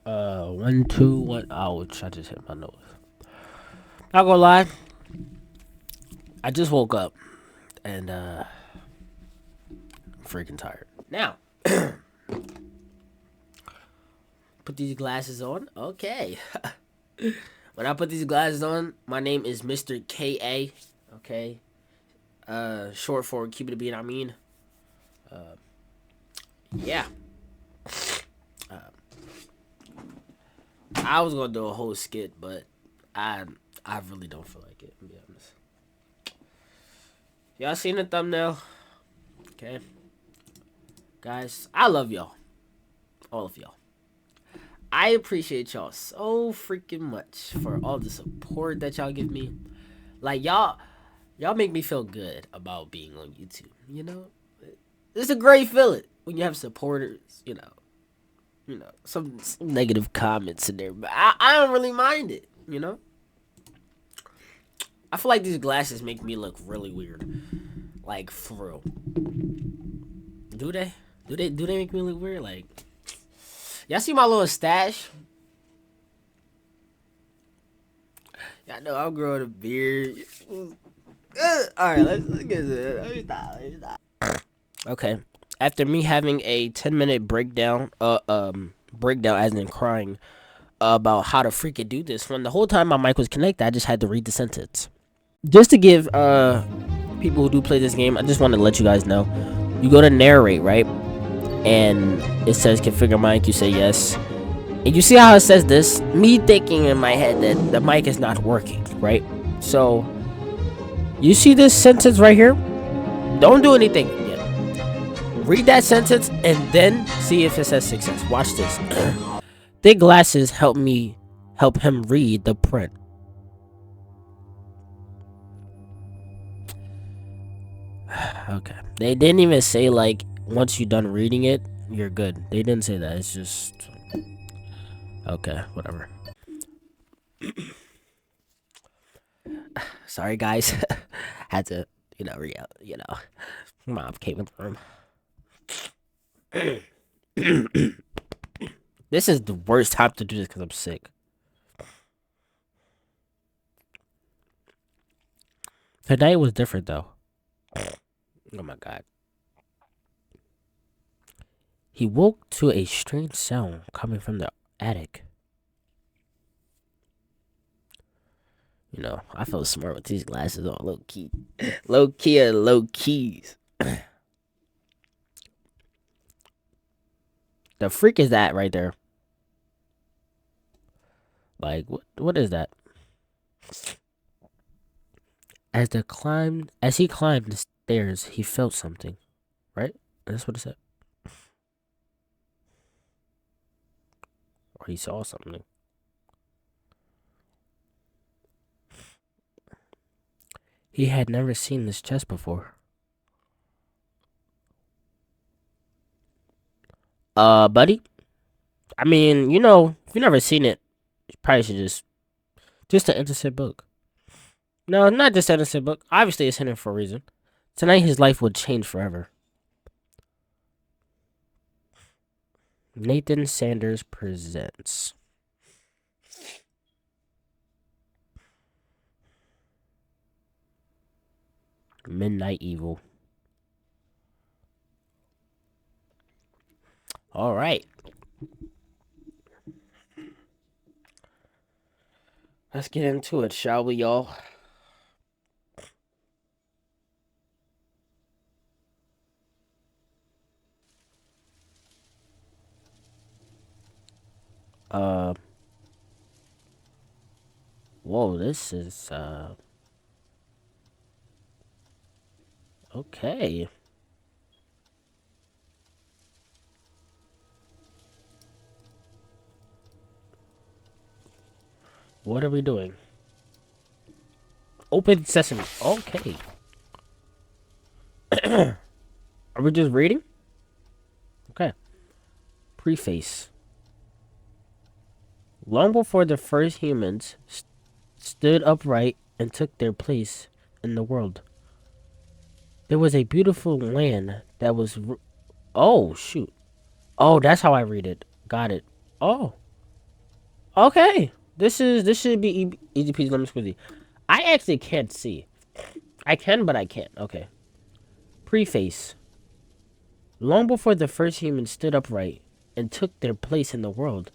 One, two, one. Ouch! I just hit my nose. Not gonna lie, I just woke up and I'm freaking tired. Now, put these glasses on. Okay. When I put these glasses on, my name is Mr. K.A. Okay. Short for keep it a beat. I mean, yeah. I was gonna do a whole skit, but I I really don't feel like it. To be honest. Y'all seen the thumbnail? Okay, guys, I love y'all, all of y'all. I appreciate y'all so freaking much for all the support that y'all give me. Like y'all make me feel good about being on YouTube. You know, it's a great feeling when you have supporters. Some negative comments in there, but I don't really mind it. I feel like these glasses make me look really weird. Like for real. Do they? Do they make me look weird? Like y'all see my little stash? Y'all know I'm growing a beard. Alright, let's get this. Let me stop. Okay. After me having a 10-minute breakdown as in crying about how to freaking do this, when the whole time my mic was connected, I just had to read the sentence. Just to give people who do play this game, I just want to let you guys know. You go to narrate, right? And it says configure mic, you say yes. And you see how it says this? Me thinking in my head that the mic is not working, right? So, you see this sentence right here? Don't do anything yet. Read that sentence and then see if it says success. Watch this. Thick glasses help him read the print. Okay. They didn't even say like once you're done reading it, you're good. They didn't say that. It's just okay, whatever. Sorry guys. Had to, re out, Mom came in the room. This is the worst time to do this because I'm sick. Tonight was different though. Oh my god. He woke to a strange sound coming from the attic. I feel smart with these glasses on, low key. Low key and low keys. The freak is that right there? Like, what is that? As he climbed the stairs, he felt something. Right? That's what it said. Or he saw something. He had never seen this chest before. Buddy? I mean, if you've never seen it, you probably should just an innocent book. No, not just an innocent book. Obviously, it's hidden for a reason. Tonight, his life would change forever. Nathan Sanders presents. Midnight Evil. All right. Let's get into it, shall we, y'all? Whoa, this is, okay. What are we doing? Open sesame. Okay. Are we just reading? Okay. Preface. Long before the first humans stood upright and took their place in the world, there was a beautiful land that was... Oh, shoot. Oh, that's how I read it. Got it. Oh. Okay. This should be easy peasy lemon squeezy. I actually can't see. I can, but I can't. Okay. Preface. Long before the first humans stood upright and took their place in the world,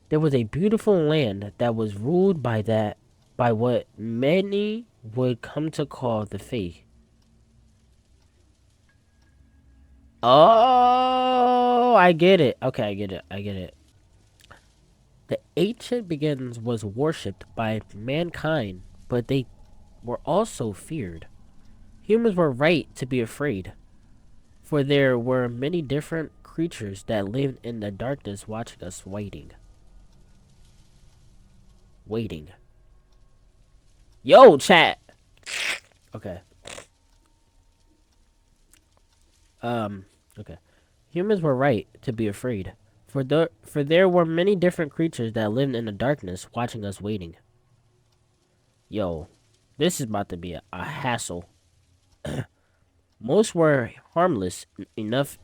there was a beautiful land that was ruled by what many would come to call the Fae. Oh, I get it. Okay, I get it. I get it. The ancient beginnings was worshipped by mankind, but they were also feared. Humans were right to be afraid, for there were many different creatures that lived in the darkness watching us waiting. Waiting. Yo, chat! Okay. Okay. Humans were right to be afraid, for there were many different creatures that lived in the darkness watching us waiting. Yo, this is about to be a hassle. Most were harmless enough,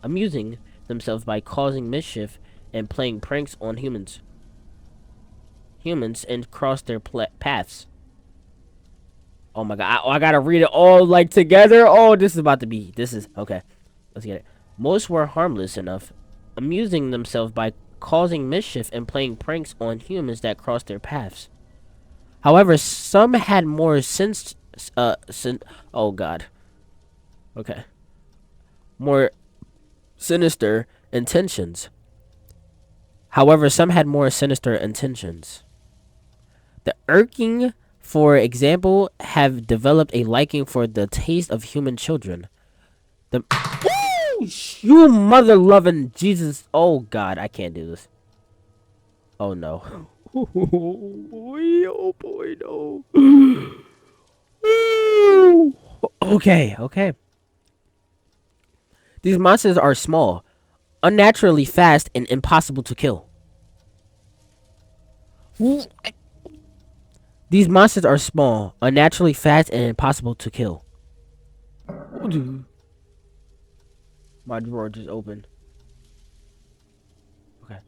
amusing themselves by causing mischief and playing pranks on humans and cross their paths. Oh my god, I gotta read it all like together. Oh, this is about to be. This is okay. Let's get it. Most were harmless enough, amusing themselves by causing mischief and playing pranks on humans that crossed their paths. However, some had more oh god. Okay. More sinister intentions. However, some had more sinister intentions. The Urking, for example, have developed a liking for the taste of human children. The you mother loving Jesus. Oh God, I can't do this. Oh no. Oh boy, no. Okay, okay. These monsters are small, unnaturally fast, and impossible to kill. These monsters are small, unnaturally fast, and impossible to kill. My drawer just opened. Okay.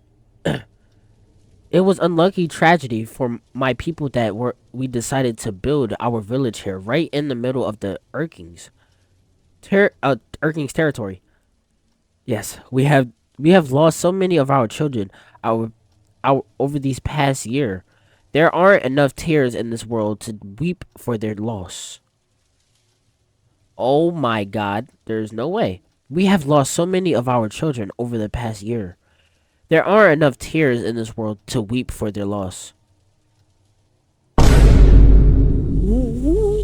It was unlucky tragedy for my people that we decided to build our village here, right in the middle of the Urking's territory. Yes, we have lost so many of our children our over these past year. There aren't enough tears in this world to weep for their loss. Oh my God, there's no way. We have lost so many of our children over the past year. There aren't enough tears in this world to weep for their loss. I'm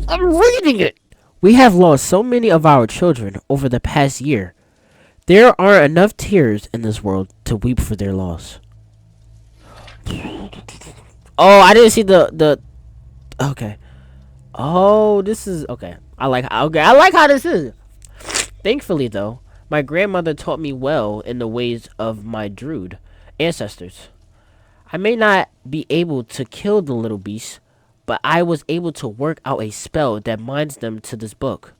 reading it. We have lost so many of our children over the past year. There aren't enough tears in this world to weep for their loss. Oh, I didn't see the. Okay. Oh, this is okay. I like how this is. Thankfully, though, my grandmother taught me well in the ways of my druid ancestors. I may not be able to kill the little beasts, but I was able to work out a spell that binds them to this book.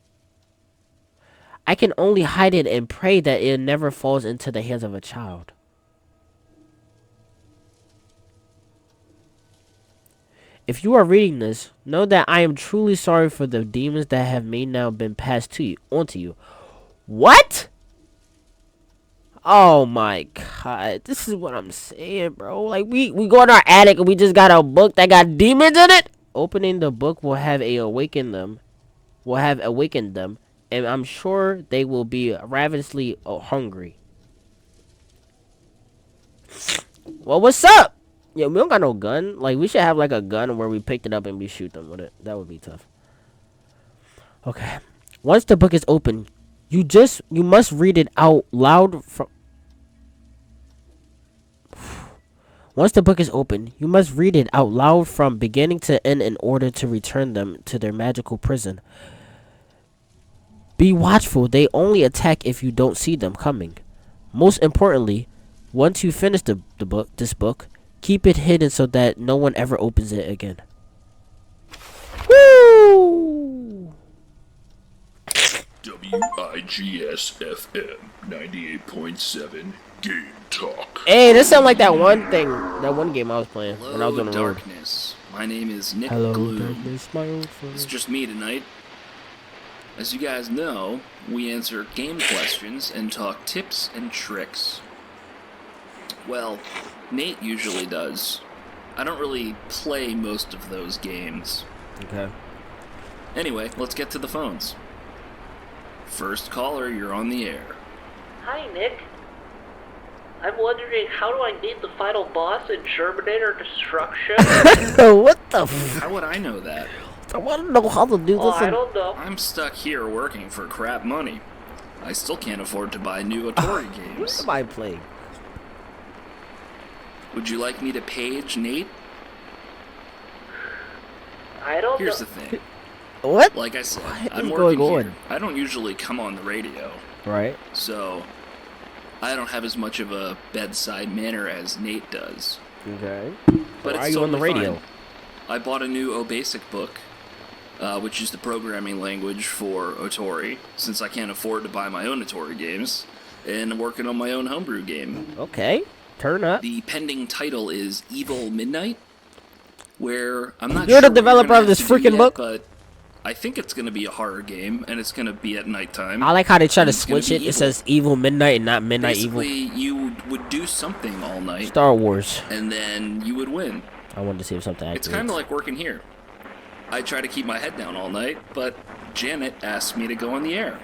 I can only hide it and pray that it never falls into the hands of a child. If you are reading this, know that I am truly sorry for the demons that have may now been passed to you, onto you. What? Oh my God, this is what I'm saying, bro. Like we go in our attic and we just got a book that got demons in it. Opening the book will have awakened them, and I'm sure they will be ravenously hungry. Well, what's up? Yeah, we don't got no gun. Like, we should have like a gun where we picked it up and we shoot them with it. That would be tough. Okay. Once the book is open, you must read it out loud from. Once the book is open, you must read it out loud from beginning to end in order to return them to their magical prison. Be watchful. They only attack if you don't see them coming. Most importantly, once you finish this book, keep it hidden so that no one ever opens it again. Woo! WIGS FM 98.7 Game talk. Hey, this sounds like that one game I was playing when I was Hello, on the road. darkness. My name is Nick Hello, Gloom. darkness, my old friend. It's just me tonight. As you guys know, we answer game questions and talk tips and tricks. Well, Nate usually does. I don't really play most of those games. Okay. Anyway, let's get to the phones. First caller, you're on the air. Hi, Nick. I'm wondering, how do I beat the final boss in Terminator Destruction? What the How would I know that? I want to know how to do this. I don't know. I'm stuck here working for crap money. I still can't afford to buy new Atari What games. am I playing? Would you like me to page Nate? I don't Here's know. the thing. What? Like I said, What I'm is working going here. I don't usually come on the radio, Right. so I don't have as much of a bedside manner as Nate does. Okay. But Why it's are you on the totally radio? fine. I bought a new OBasic book, which is the programming language for Atari, since I can't afford to buy my own Atari games, and I'm working on my own homebrew game. Okay. Turn up. The pending title is Evil Midnight, where I'm not You're sure the what developer gonna of this have to do freaking yet, book? but I think it's going to be a horror game, and it's going to be at nighttime. I like how they try and to it's gonna switch be it. It evil. says Evil Midnight and not Midnight Basically, Evil. you would do something all night, Star Wars. and then you would win. I wanted to see if something activates. It's kind of like working here. I try to keep my head down all night, but Janet asked me to go on the air.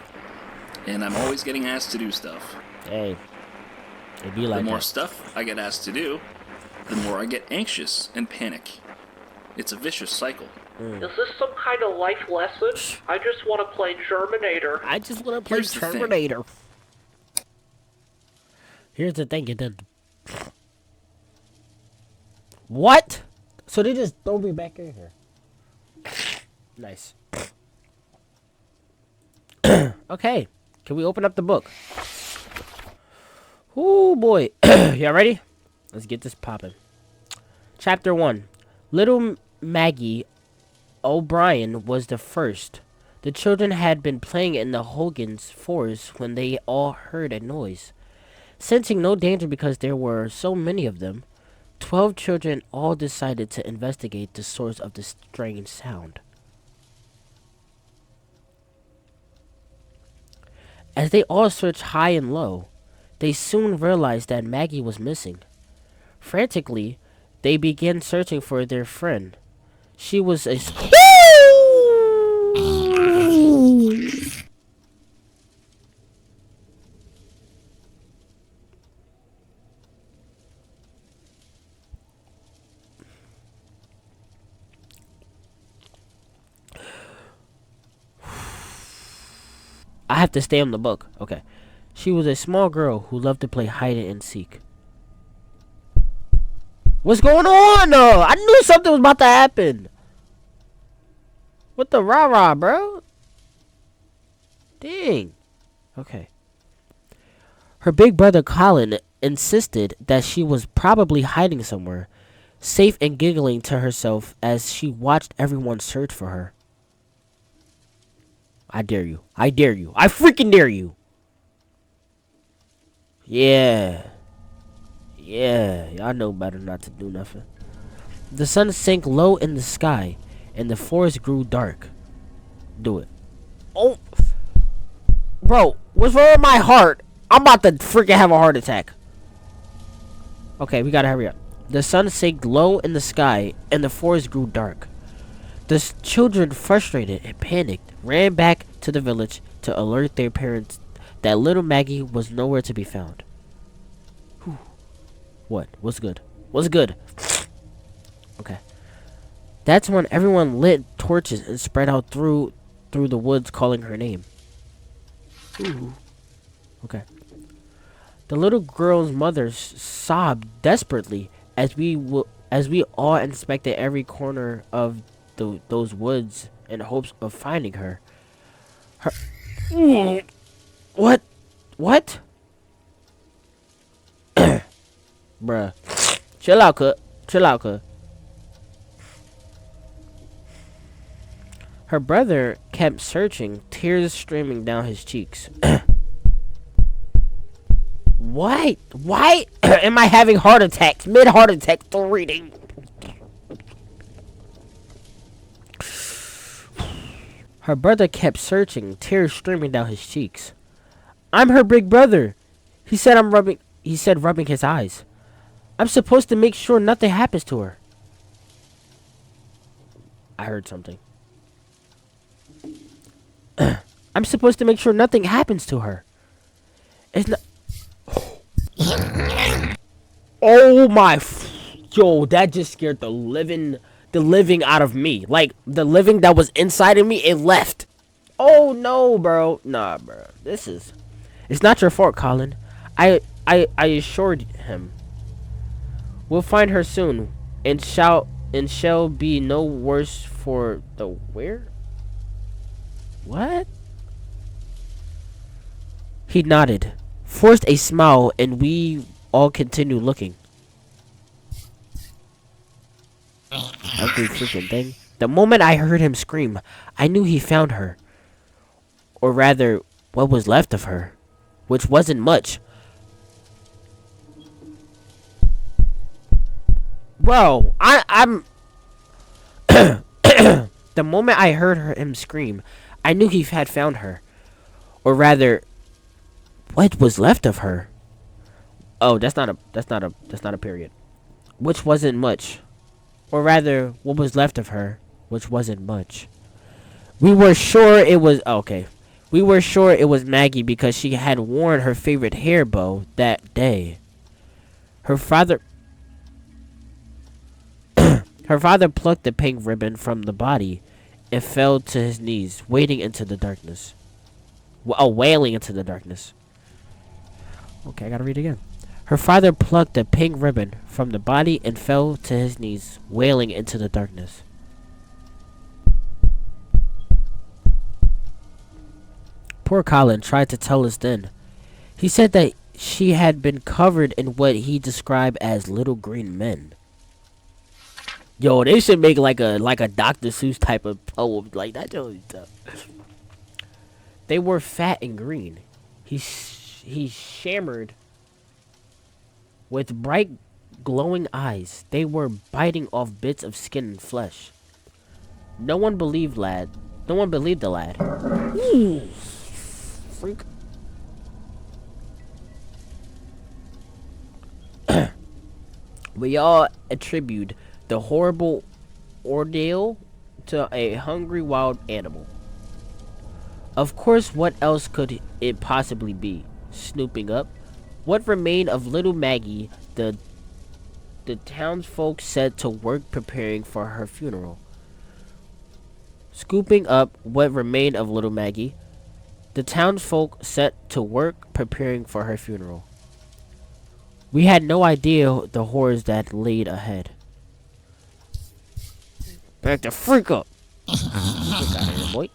And I'm always getting asked to do stuff. Hey. It'd be like The more that. stuff I get asked to do, the more I get anxious and panic. It's a vicious cycle. Is this some kind of life lesson? I just want to play Terminator. I just want to play Here's the thing. Terminator. Here's the thing, it did. What? So they just throw me back in here. Nice. Okay. Can we open up the book? Oh boy. Y'all ready? Let's get this popping. Chapter 1. Little Maggie O'Brien was the first. The children had been playing in the Hogan's forest when they all heard a noise. Sensing no danger because there were so many of them, 12 children all decided to investigate the source of the strange sound. As they all searched high and low, they soon realized that Maggie was missing. Frantically, they began searching for their friend. She was a... I have to stay on the book. Okay. She was a small girl who loved to play hide and seek. What's going on? I knew something was about to happen. What the rah-rah, bro? Dang. Okay. Her big brother Colin insisted that she was probably hiding somewhere, safe and giggling to herself as she watched everyone search for her. I dare you. I dare you. I freaking dare you. Yeah. Yeah. Y'all know better not to do nothing. The sun sank low in the sky, and the forest grew dark. Do it. Oh. Bro, what's wrong with my heart? I'm about to freaking have a heart attack. Okay, we gotta hurry up. The sun sank low in the sky, and the forest grew dark. The children, frustrated and panicked, ran back to the village to alert their parents that little Maggie was nowhere to be found. Whew. What? What's good? What's good? Okay. That's when everyone lit torches and spread out through the woods calling her name. Ooh. Okay. The little girl's mother sobbed desperately as we all inspected every corner of those woods in hopes of finding her. What? What? Bruh. Chill out, cut. Chill out, cut. Her brother kept searching, tears streaming down his cheeks. What? Why am I having heart attacks? Mid-heart attack still reading. Her brother kept searching, tears streaming down his cheeks. I'm her big brother. He said rubbing his eyes. I'm supposed to make sure nothing happens to her. I heard something. I'm supposed to make sure nothing happens to her. It's not. Oh my. Yo, that just scared the living out of me. Like, the living that was inside of me, it left. Oh no, bro. Nah, bro. It's not your fault, Colin. I assured him. We'll find her soon, and shall be no worse for the where? What? He nodded, forced a smile, and we all continued looking. Ugly freaking thing. The moment I heard him scream, I knew he found her. Or rather, what was left of her, which wasn't much. Bro, I'm the moment I heard him scream, I knew he had found her. Or rather, what was left of her? Oh, that's not a period. Which wasn't much. Or rather, what was left of her, which wasn't much. We were sure it was okay. We were sure it was Maggie because she had worn her favorite hair bow that day. Her father plucked the pink ribbon from the body and fell to his knees, wailing into the darkness. Wailing into the darkness. Okay, I gotta read it again. Her father plucked the pink ribbon from the body and fell to his knees, wailing into the darkness. Poor Colin tried to tell us then. He said that she had been covered in what he described as little green men. Yo, they should make like a Dr. Seuss type of poem. Like, that totally tough. They were fat and green. He shimmered with bright, glowing eyes. They were biting off bits of skin and flesh. No one believed the lad. Ooh, freak. We all attribute the horrible ordeal to a hungry wild animal. Of course, what else could it possibly be? Snooping up. What remained of little Maggie, the townsfolk set to work preparing for her funeral. Scooping up what remained of little Maggie, the townsfolk set to work preparing for her funeral. We had no idea the horrors that laid ahead. Back the freak up! Boy.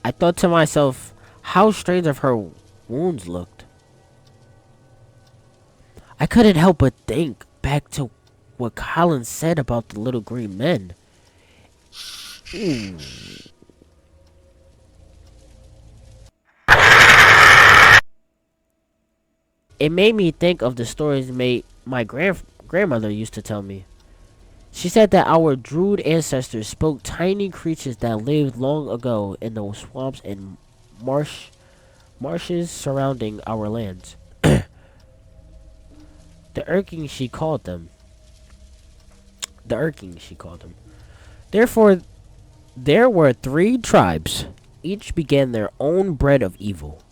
I thought to myself, how strange of her wounds looked. I couldn't help but think back to what Colin said about the little green men. It made me think of the stories my grandmother used to tell me. She said that our Druid ancestors spoke tiny creatures that lived long ago in the swamps and marshes surrounding our lands. The Urking, she called them. Therefore, there were 3 tribes. Each began their own bread of evil.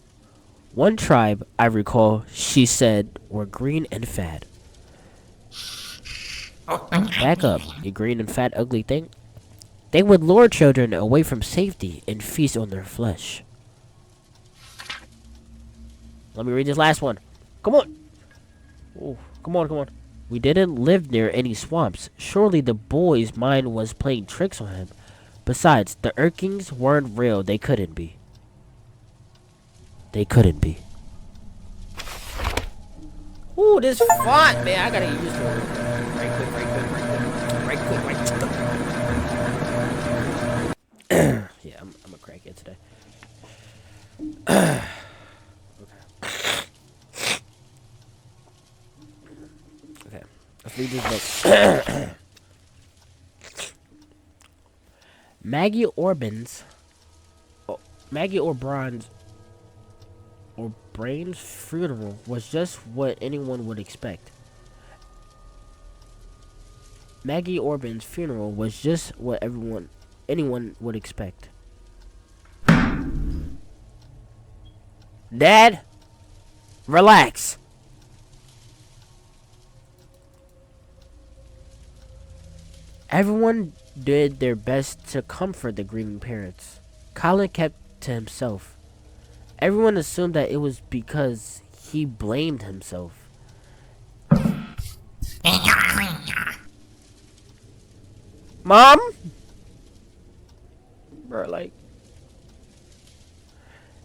One tribe, I recall, she said, were green and fat. Back up, you green and fat ugly thing. They would lure children away from safety and feast on their flesh. Let me read this last one. Come on. Oh, come on. We didn't live near any swamps. Surely the boy's mind was playing tricks on him. Besides, the Urkings weren't real. They couldn't be. Ooh, this font, man. I gotta get used to it. Right quick. Yeah, I'm a crackhead today. Okay. Let's read this book. Maggie Orban's, Maggie O'Brien's funeral was just what anyone would expect. Maggie Orban's funeral was just what anyone would expect. Dad, relax. Everyone did their best to comfort the grieving parents. Colin kept to himself. Everyone assumed that it was because he blamed himself. Mom? Bro, like...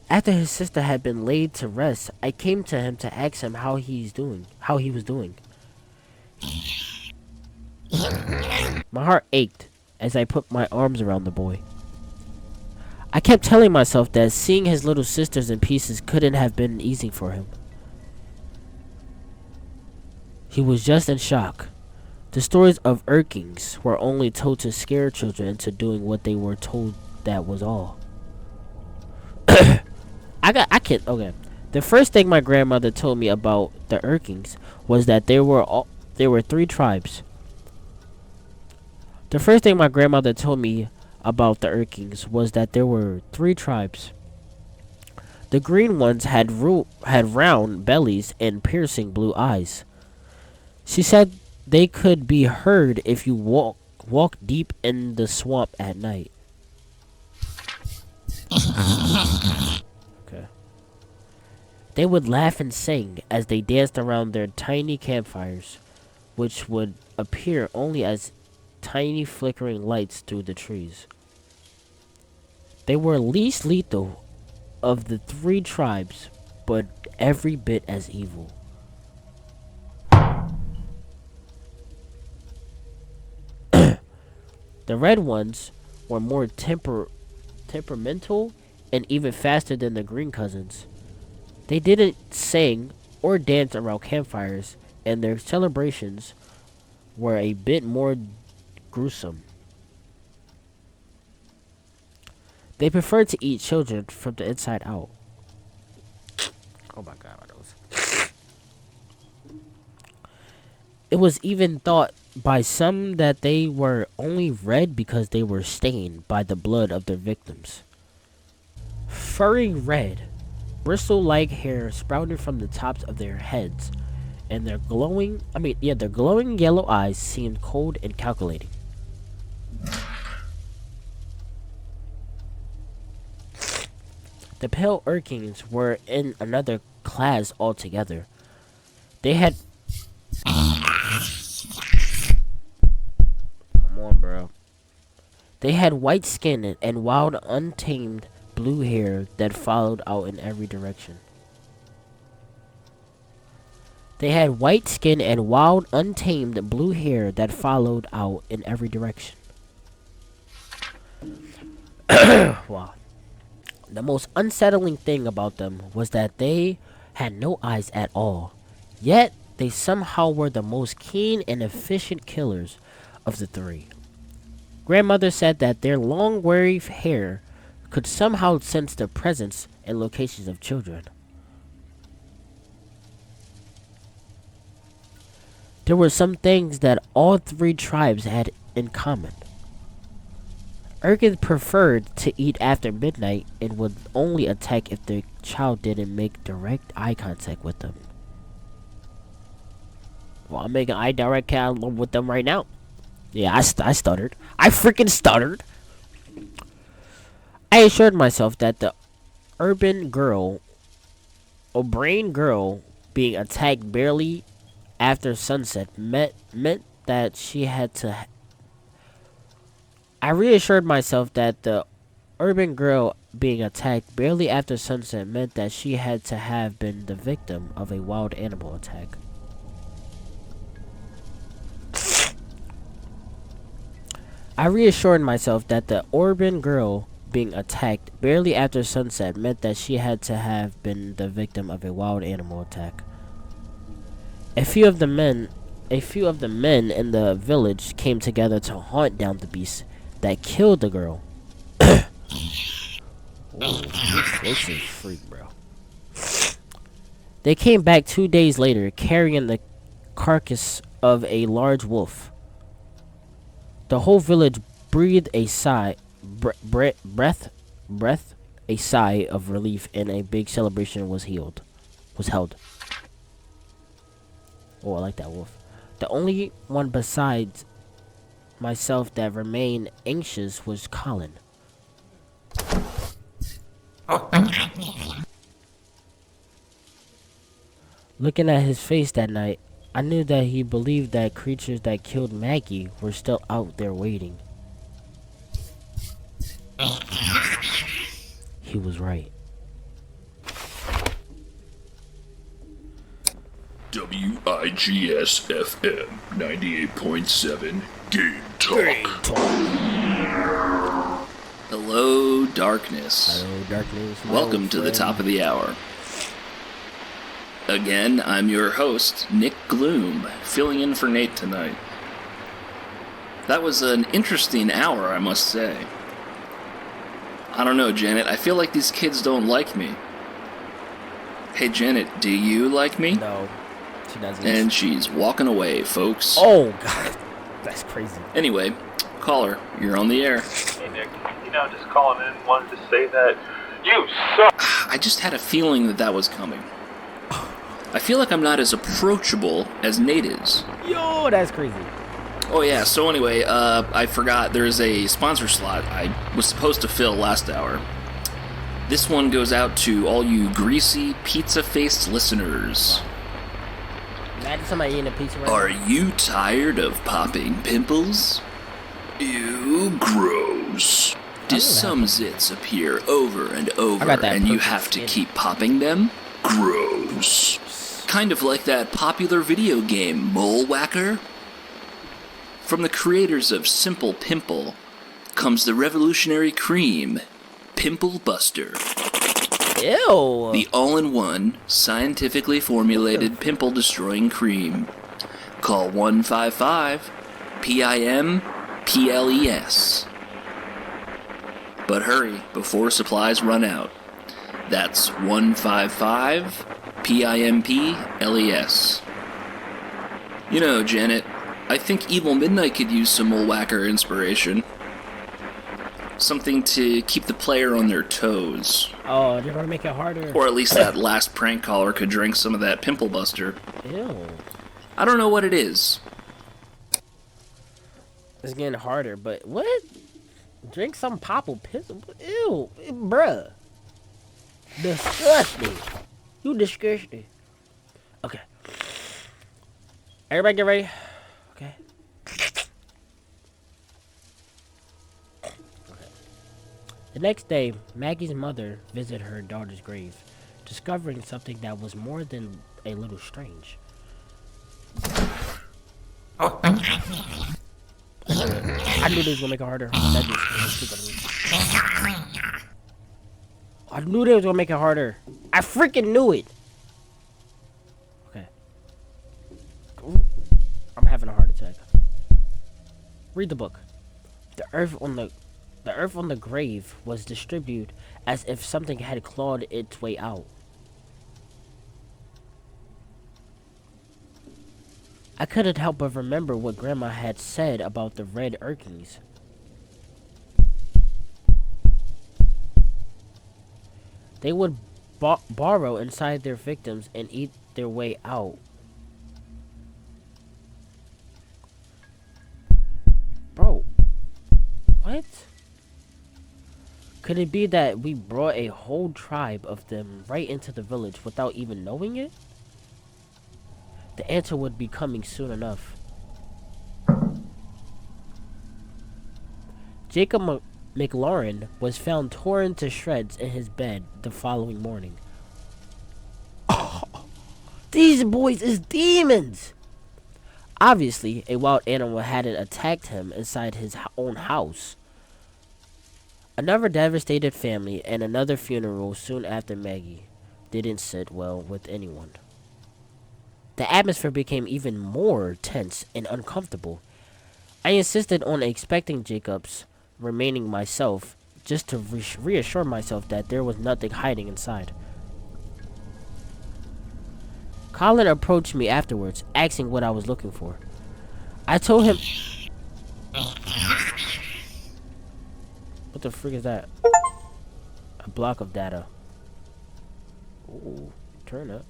After his sister had been laid to rest, I came to him to ask him how he was doing. My heart ached as I put my arms around the boy. I kept telling myself that seeing his little sisters in pieces couldn't have been easy for him. He was just in shock. The stories of Erkings were only told to scare children into doing what they were told. That was all. Okay. The first thing my grandmother told me about the Erkings was that there were 3 tribes. The first thing my grandmother told me about the Erkings was that there were 3 tribes. The green ones had round bellies and piercing blue eyes. She said they could be heard if you walk deep in the swamp at night. Okay. They would laugh and sing as they danced around their tiny campfires, which would appear only as tiny flickering lights through the trees. They were least lethal of the 3 tribes, but every bit as evil. The red ones were more temperamental and even faster than the green cousins. They didn't sing or dance around campfires, and their celebrations were a bit more gruesome. They preferred to eat children from the inside out. Oh my god, my nose. It was even thought by some that they were only red because they were stained by the blood of their victims. Furry red, bristle-like hair sprouted from the tops of their heads, and their glowing yellow eyes seemed cold and calculating. The pale Erkings were in another class altogether. They had... Come on, bro. They had white skin and wild, untamed blue hair that followed out in every direction. They had white skin and wild, untamed blue hair that followed out in every direction. Wow. The most unsettling thing about them was that they had no eyes at all. Yet, they somehow were the most keen and efficient killers of the 3. Grandmother said that their long, wavy hair could somehow sense the presence and locations of children. There were some things that all 3 tribes had in common. Erkins preferred to eat after midnight and would only attack if the child didn't make direct eye contact with them. Well, I'm making eye direct contact with them right now. Yeah, I stuttered. I freaking stuttered. I assured myself that the O'Brien girl being attacked barely after sunset meant that she had to... I reassured myself that the urban girl being attacked barely after sunset meant that she had to have been the victim of a wild animal attack. I reassured myself that the urban girl being attacked barely after sunset meant that she had to have been the victim of a wild animal attack. A few of the men a few of the men in the village came together to hunt down the beast that killed the girl. Ooh, this is freak, bro. They came back 2 days later carrying the carcass of a large wolf. The whole village breathed a sigh, a sigh of relief, and a big celebration was held. Oh, I like that wolf. The only one besides myself that remained anxious was Colin. Looking at his face that night, I knew that he believed that creatures that killed Maggie were still out there waiting. He was right. WIGS FM 98.7 Game Talk. Hello, darkness. Hello, darkness. Welcome to the top of the hour. Again, I'm your host, Nick Gloom, filling in for Nate tonight. That was an interesting hour, I must say. I don't know, Janet. I feel like these kids don't like me. Hey, Janet, do you like me? No, she doesn't. And she's walking away, folks. Oh, God. That's crazy. Anyway, caller, you're on the air. Hey, Nick. Just calling in, wanted to say that you suck. I just had a feeling that was coming. I feel like I'm not as approachable as Nate is. Yo, that's crazy. Oh yeah, so anyway, I forgot there's a sponsor slot I was supposed to fill last hour. This one goes out to all you greasy, pizza-faced listeners. Imagine somebody eating a pizza right Are now. you tired of popping pimples? Ew, gross. Do some zits appear over and over and you have to keep popping them? Gross. Kind of like that popular video game, Mole Whacker? From the creators of Simple Pimple comes the revolutionary cream, Pimple Buster. Ew. The all-in-one, scientifically formulated pimple-destroying cream. Call 155-PIM-PLES. But hurry before supplies run out. That's 155-PIMPLES. You know, Janet, I think Evil Midnight could use some Mole Whacker inspiration. Something to keep the player on their toes. Oh, they're gonna make it harder. Or at least that last prank caller could drink some of that Pimple Buster. Ew. I don't know what it is. It's getting harder, but what? Drink some popple piss? Ew, bruh. Disgusting. You disgusting. Okay. Everybody get ready. Okay. The next day, Maggie's mother visited her daughter's grave, discovering something that was more than a little strange. I knew they was gonna make it harder. I knew they was gonna make it harder. I freaking knew it. Okay. I'm having a heart attack. Read the book. The earth on the grave was distributed as if something had clawed its way out. I couldn't help but remember what Grandma had said about the red Urkins. They would burrow inside their victims and eat their way out. Bro, what? Could it be that we brought a whole tribe of them right into the village without even knowing it? The answer would be coming soon enough. Jacob McLaurin was found torn to shreds in his bed the following morning. Oh, these boys is demons! Obviously, a wild animal hadn't attacked him inside his own house. Another devastated family and another funeral soon after Maggie didn't sit well with anyone. The atmosphere became even more tense and uncomfortable. I insisted on expecting Jacob's remaining myself, just to reassure myself that there was nothing hiding inside. Colin approached me afterwards, asking what I was looking for. I told him... What the freak is that? A block of data. Ooh, turn up.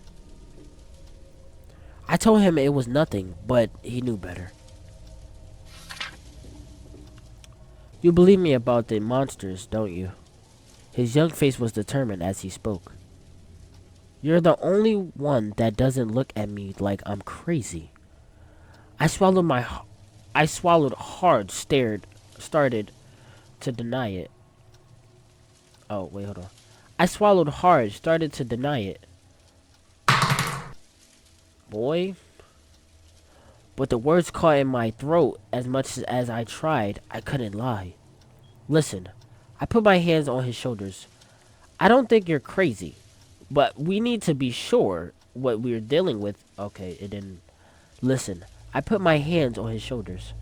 I told him it was nothing, but he knew better. You believe me about the monsters, don't you? His young face was determined as he spoke. You're the only one that doesn't look at me like I'm crazy. I swallowed hard, started to deny it. Oh, wait, hold on. I swallowed hard, started to deny it. Boy. But the words caught in my throat. As much as I tried, I couldn't lie. Listen, I put my hands on his shoulders. I don't think you're crazy, but we need to be sure what we're dealing with. Okay, it didn't. Listen, I put my hands on his shoulders.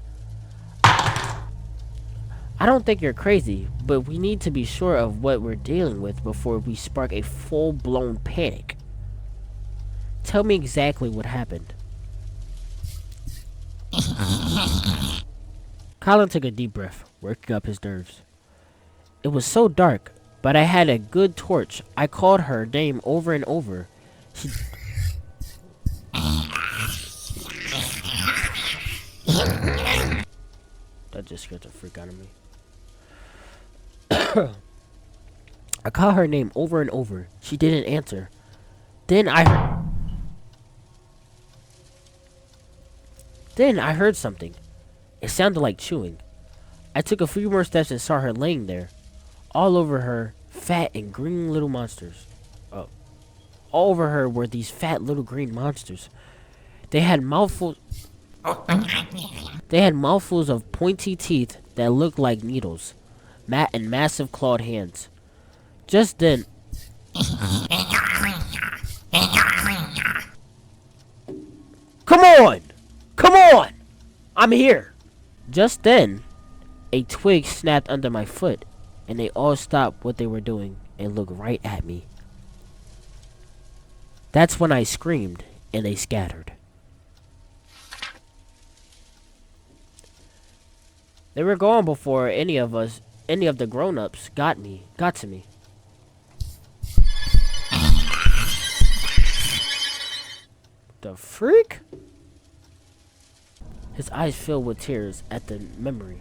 I don't think you're crazy, but we need to be sure of what we're dealing with before we spark a full-blown panic. Tell me exactly what happened. Colin took a deep breath, working up his nerves. It was so dark, but I had a good torch. I called her name over and over. She... That just scared the freak out of me. I called her name over and over. She didn't answer. Then I heard something. It sounded like chewing. I took a few more steps and saw her laying there. All over her, fat and green little monsters. Oh. All over her were these fat little green monsters. They had mouthfuls of pointy teeth that looked like needles. And massive clawed hands. Just then... Come on! Come on! I'm here! Just then, a twig snapped under my foot, and they all stopped what they were doing and looked right at me. That's when I screamed, and they scattered. They were gone before any of the grown-ups got to me. The freak? His eyes filled with tears at the memory.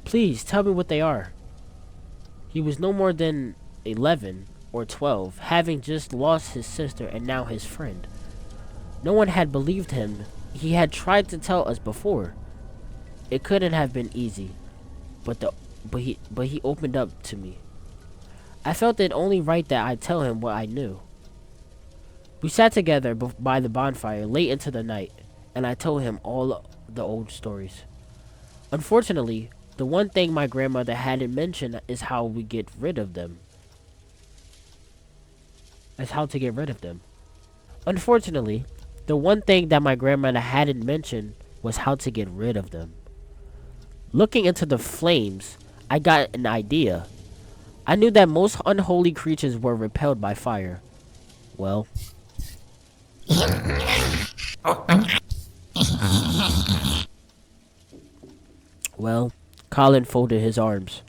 Please, tell me what they are. He was no more than 11 or 12, having just lost his sister and now his friend. No one had believed him. He had tried to tell us before. It couldn't have been easy, but he opened up to me. I felt it only right that I tell him what I knew. We sat together by the bonfire late into the night, and I told him all the old stories. Unfortunately, the one thing my grandmother hadn't mentioned is how to get rid of them. Unfortunately, the one thing that my grandmother hadn't mentioned was how to get rid of them. Looking into the flames, I got an idea. I knew that most unholy creatures were repelled by fire. Well... Well, Colin folded his arms.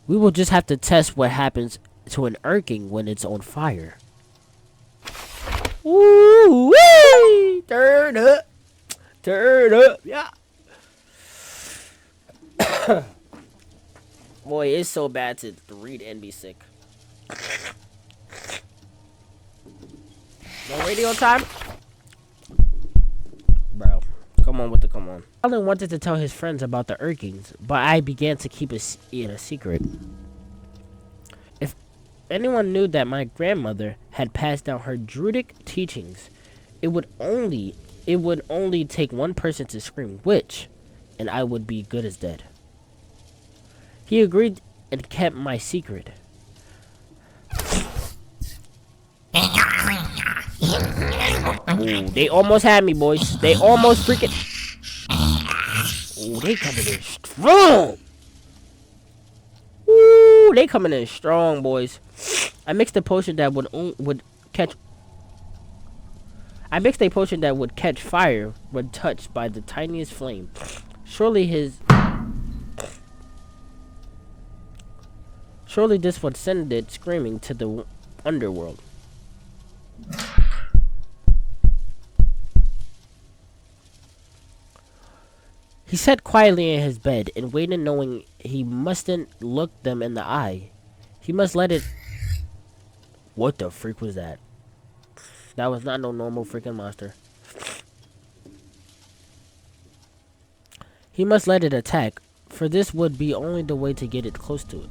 We will just have to test what happens to an Urking when it's on fire. Woo wee! Turn up! Turn up! Yeah! Boy, it's so bad to read and be sick. No radio time? Bro, come on. Colin wanted to tell his friends about the Urkings, but I began to keep it a secret. If anyone knew that my grandmother had passed down her Druidic teachings, it would only take one person to scream witch, and I would be good as dead. He agreed and kept my secret. Ooh, they almost had me, boys. They almost freaking... Ooh, they coming in strong. Ooh, they coming in strong, boys. I mixed a potion that would catch... I mixed a potion that would catch fire when touched by the tiniest flame. Surely this would send it screaming to the underworld. He sat quietly in his bed and waited, knowing he mustn't look them in the eye. He must let it... What the freak was that? That was not no normal freaking monster. He must let it attack, for this would be only the way to get it close to it.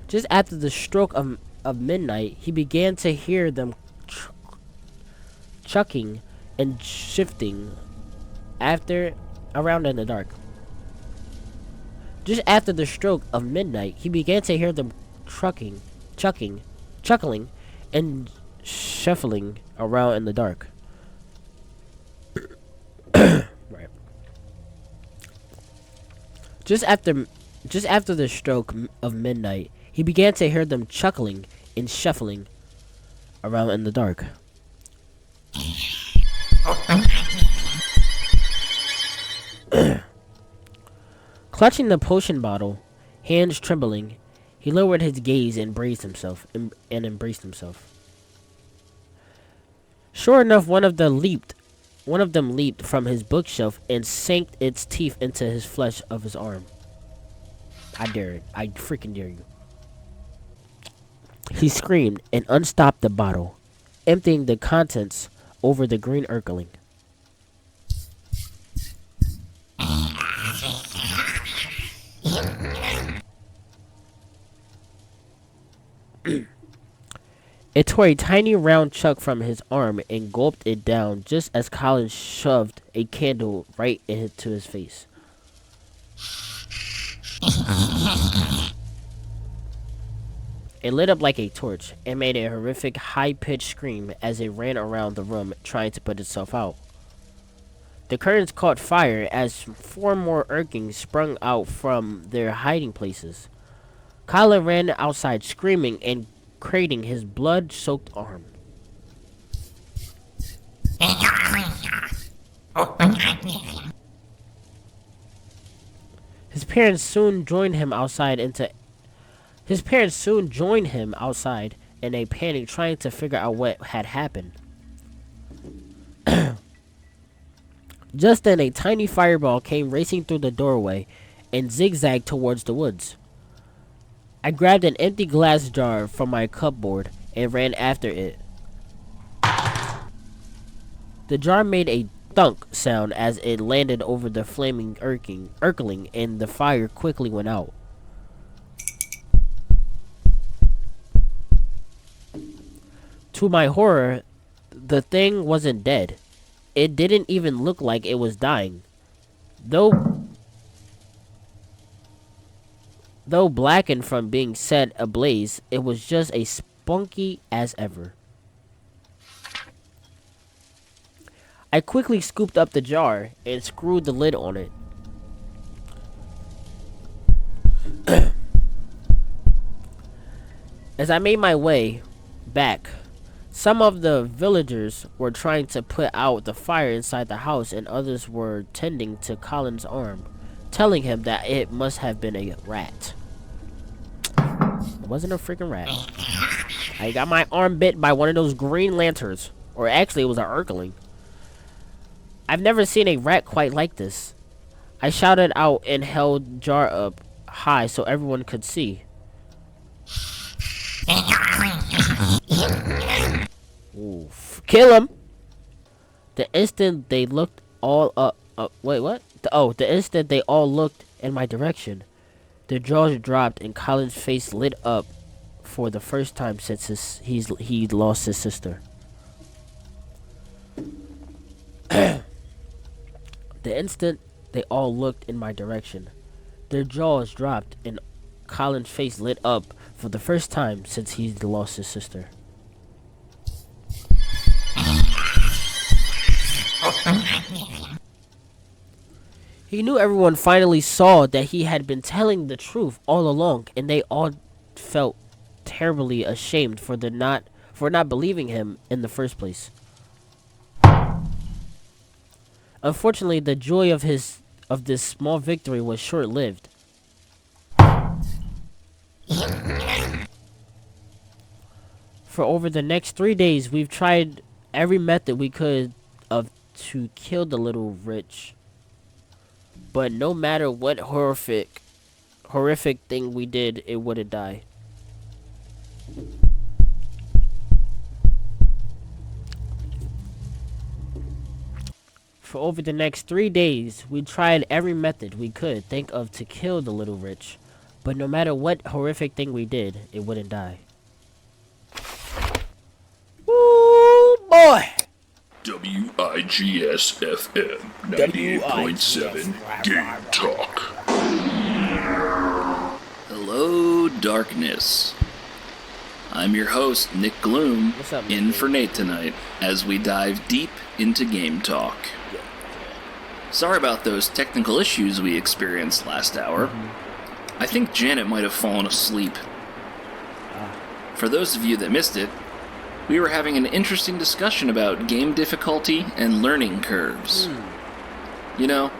Just after the stroke of midnight, he began to hear them chucking and shifting around in the dark. Just after the stroke of midnight, he began to hear them chuckling, and shuffling around in the dark. Right. Just after the stroke of midnight, he began to hear them chuckling and shuffling around in the dark. Clutching the potion bottle, hands trembling, he lowered his gaze and embraced himself. Sure enough, one of them leaped from his bookshelf and sank its teeth into his flesh of his arm. I dare it. I freaking dare you. He screamed and unstopped the bottle, emptying the contents over the green Urkeling. It tore a tiny round chunk from his arm and gulped it down just as Colin shoved a candle right into his face. It lit up like a torch and made a horrific high-pitched scream as it ran around the room trying to put itself out. The curtains caught fire as 4 more Urkings sprung out from their hiding places. Colin ran outside screaming and craning his blood-soaked arm. His parents soon joined him outside in a panic, trying to figure out what had happened. Just then, a tiny fireball came racing through the doorway and zigzagged towards the woods. I grabbed an empty glass jar from my cupboard and ran after it. The jar made a thunk sound as it landed over the flaming Urkeling, and the fire quickly went out. To my horror, the thing wasn't dead. It didn't even look like it was dying. Though blackened from being set ablaze, it was just as spunky as ever. I quickly scooped up the jar and screwed the lid on it. As I made my way back, some of the villagers were trying to put out the fire inside the house, and others were tending to Colin's arm, telling him that it must have been a rat. It wasn't a freaking rat. I got my arm bit by one of those green lanterns. Or actually, it was an Urkeling. I've never seen a rat quite like this. I shouted out and held the jar up high so everyone could see. Oof. Kill him! The instant they looked all wait, what? The instant they all looked in my direction, their jaws dropped and Colin's face lit up for the first time since he lost his sister. The instant they all looked in my direction, their jaws dropped and Colin's face lit up for the first time since he's lost his sister. He knew everyone finally saw that he had been telling the truth all along, and they all felt terribly ashamed for not believing him in the first place. Unfortunately, the joy of this small victory was short-lived. For over the next 3 days, we've tried every method we could to kill the little witch. But no matter what horrific thing we did, it wouldn't die. For over the next 3 days, we tried every method we could think of to kill the little witch. But no matter what horrific thing we did, it wouldn't die. Woo, boy! WIGS FM 98.7 Game Talk. Hello, darkness. I'm your host, Nick Gloom, What's up, in Nick? for Nate tonight, as we dive deep into Game Talk. Sorry about those technical issues we experienced last hour. I think Janet might have fallen asleep. For those of you that missed it, we were having an interesting discussion about game difficulty and learning curves. You know,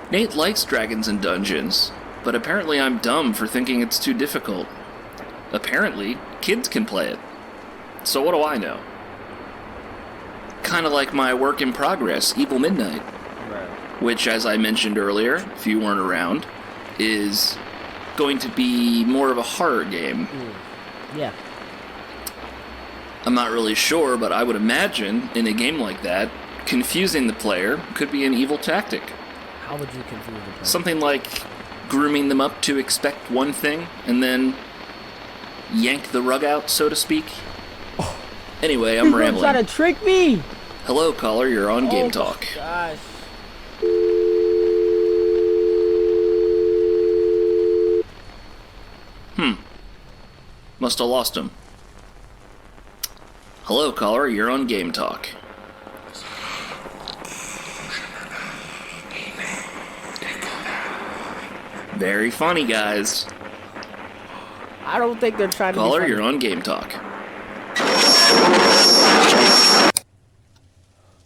Nate likes Dragons and Dungeons, but apparently I'm dumb for thinking it's too difficult. Apparently, kids can play it. So what do I know? Kinda like my work in progress, Evil Midnight, which, as I mentioned earlier, if you weren't around, is going to be more of a horror game. Yeah. I'm not really sure, but I would imagine, in a game like that, confusing the player could be an evil tactic. How would you confuse the player? Something like grooming them up to expect one thing, and then yank the rug out, so to speak. Anyway, I'm You're rambling. trying to trick me! Hello, caller, you're on Game Talk. Gosh. Must have lost him. Hello, caller, you're on Game Talk. Very funny, guys. I don't think they're trying to Caller, be you're on Game Talk.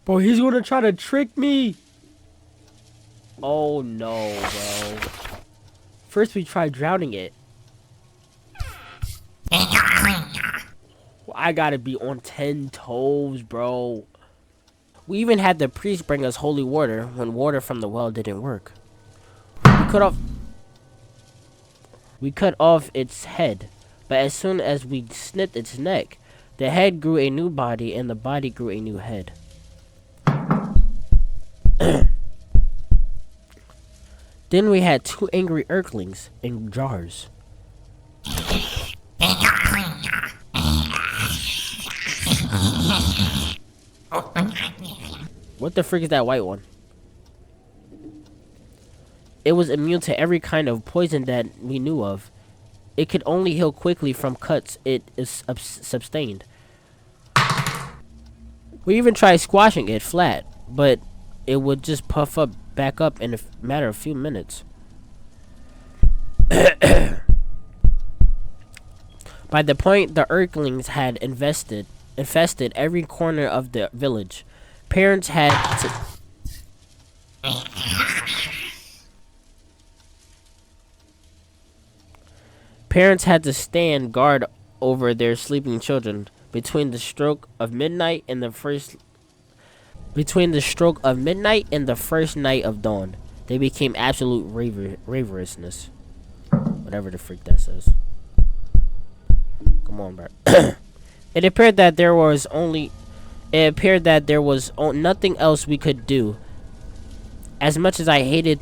Bro, he's gonna try to trick me! Oh no, bro. First we tried drowning it. I gotta be on 10 toes, bro. We even had the priest bring us holy water when water from the well didn't work. We cut off its head, but as soon as we snipped its neck, the head grew a new body and the body grew a new head. Then we had 2 angry Earthlings in jars. What the frick is that white one? It was immune to every kind of poison that we knew of. It could only heal quickly from cuts it is sustained. We even tried squashing it flat, but it would just puff up back up in a matter of few minutes. By the point the Earthlings had infested every corner of the village, parents had to stand guard over their sleeping children between the stroke of midnight and the first night of dawn. They became absolute raverousness. Whatever the freak that says. Come on, bro. It appeared that there was nothing else we could do. As much as I hated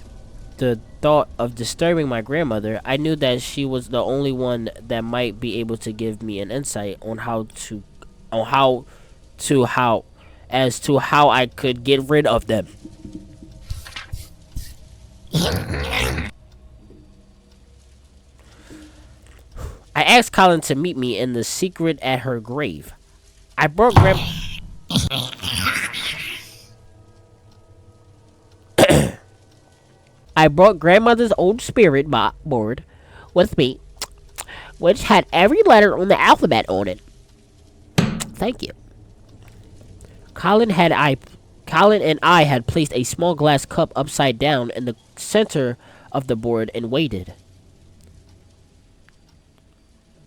the thought of disturbing my grandmother, I knew that she was the only one that might be able to give me an insight on how I could get rid of them. I asked Colin to meet me in the secret at her grave. I brought Grand... I brought grandmother's old spirit board with me, which had every letter on the alphabet on it. Thank you. Colin and I had placed a small glass cup upside down in the center of the board and waited.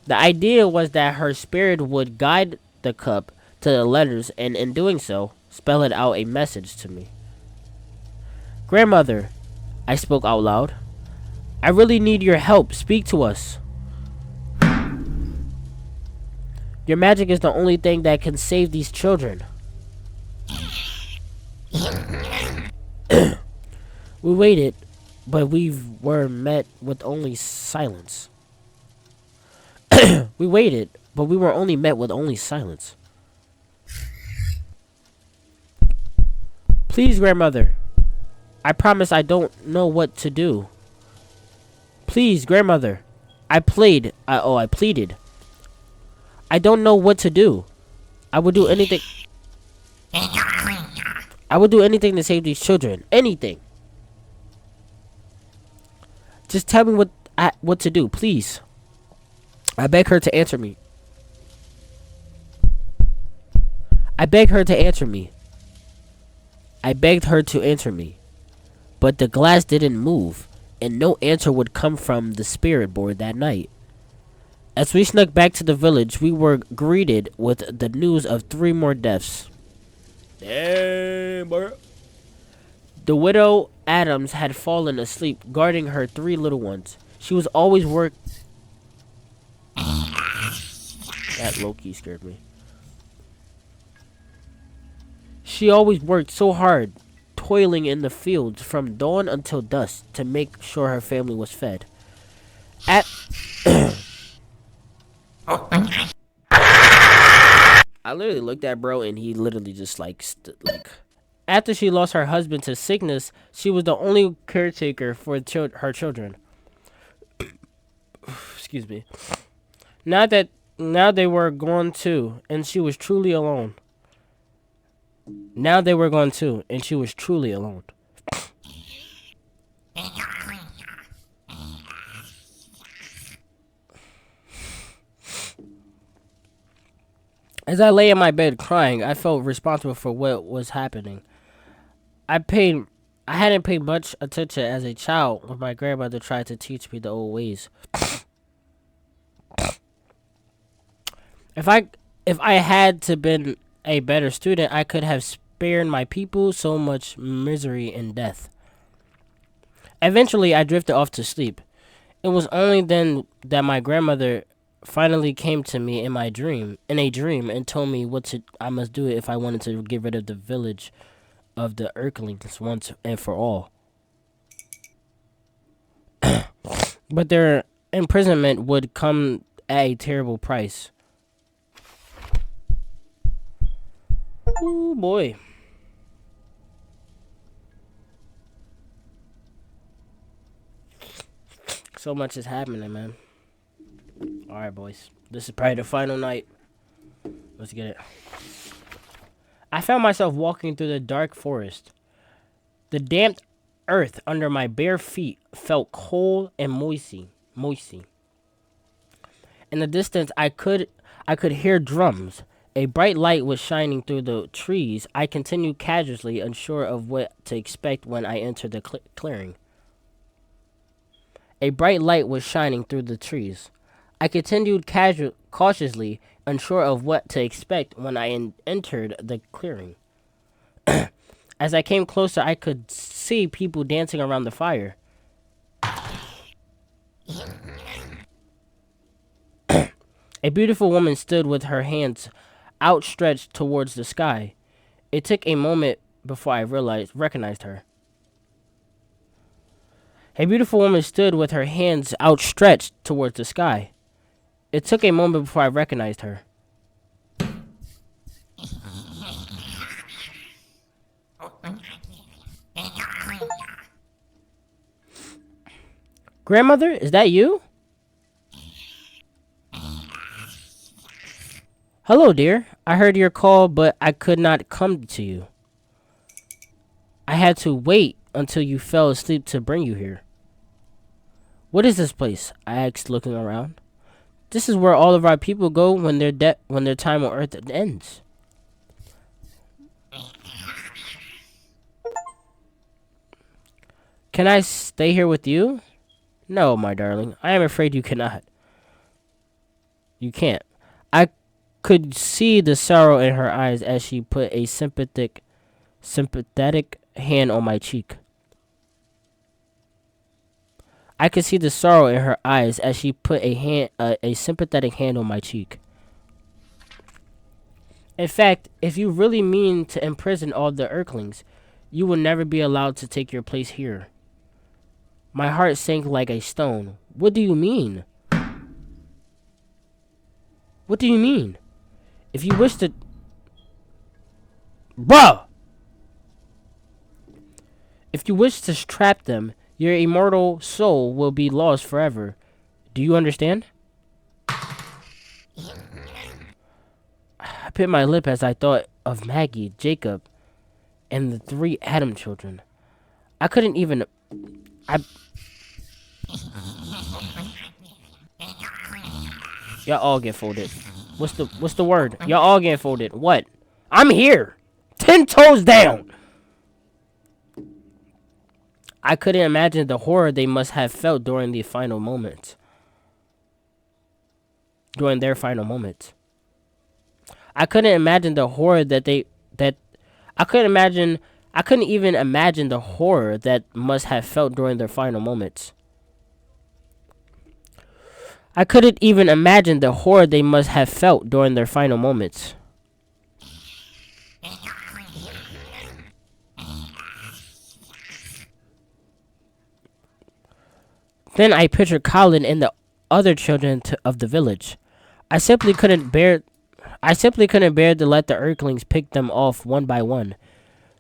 The idea was that her spirit would guide the cup to the letters and in doing so, spell it out a message to me. Grandmother, I spoke out loud. I really need your help. Speak to us. Your magic is the only thing that can save these children. We waited, but we were met with only silence. We waited, but we were only met with only silence. Please, grandmother. I promise I don't know what to do. Please, grandmother. I pleaded. I don't know what to do. I would do anything. I would do anything to save these children. Anything. Just tell me what to do, please. I beg her to answer me. I begged her to answer me. I begged her to answer me. But the glass didn't move, and no answer would come from the spirit board that night. As we snuck back to the village, we were greeted with the news of 3 more deaths. Damn, bro. The widow Adams had fallen asleep, guarding her 3 little ones. She was always That low-key scared me. She always worked so hard, toiling in the fields from dawn until dusk to make sure her family was fed. I literally looked at bro and he literally just like after she lost her husband to sickness, she was the only caretaker for her children. Excuse me. Now they were gone too, and she was truly alone. Now they were gone too, and she was truly alone. As I lay in my bed crying, I felt responsible for what was happening. I hadn't paid much attention as a child when my grandmother tried to teach me the old ways. If I had to been a better student, I could have spared my people so much misery and death. Eventually, I drifted off to sleep. It was only then that my grandmother finally came to me in a dream, and told me I must do if I wanted to get rid of the village of the Earthlings once and for all. But their imprisonment would come at a terrible price. Ooh, boy. So much is happening, man. Alright, boys. This is probably the final night. Let's get it. I found myself walking through the dark forest. The damp earth under my bare feet felt cold and moisty. In the distance, I could hear drums. A bright light was shining through the trees. I continued casually, unsure of what to expect when I entered the clearing. A bright light was shining through the trees. I continued cautiously, unsure of what to expect when I entered the clearing. As I came closer, I could see people dancing around the fire. A beautiful woman stood with her hands outstretched towards the sky. It took a moment before I recognized her. A beautiful woman stood with her hands outstretched towards the sky. It took a moment before I recognized her. Grandmother, is that you? Hello, dear. I heard your call, but I could not come to you. I had to wait until you fell asleep to bring you here. What is this place? I asked, looking around. This is where all of our people go when their time on Earth ends. Can I stay here with you? No, my darling. I am afraid you cannot. You can't. I could see the sorrow in her eyes as she put a sympathetic hand on my cheek. I could see the sorrow in her eyes as she put a sympathetic hand on my cheek. In fact, if you really mean to imprison all the Earthlings, you will never be allowed to take your place here. My heart sank like a stone. What do you mean? What do you mean? If you wish to... Bruh! If you wish to trap them, your immortal soul will be lost forever. Do you understand? I bit my lip as I thought of Maggie, Jacob, and the 3 Adam children. I couldn't even... Y'all all get folded. What's the word? Y'all all get folded. What? I'm here. 10 toes down. I couldn't imagine the horror they must have felt during the final moments. During their final moments. I couldn't imagine the horror I couldn't even imagine the horror that must have felt during their final moments. I couldn't even imagine the horror they must have felt during their final moments. Then I pictured Colin and the other children of the village. I simply couldn't bear to let the Earthlings pick them off one by one.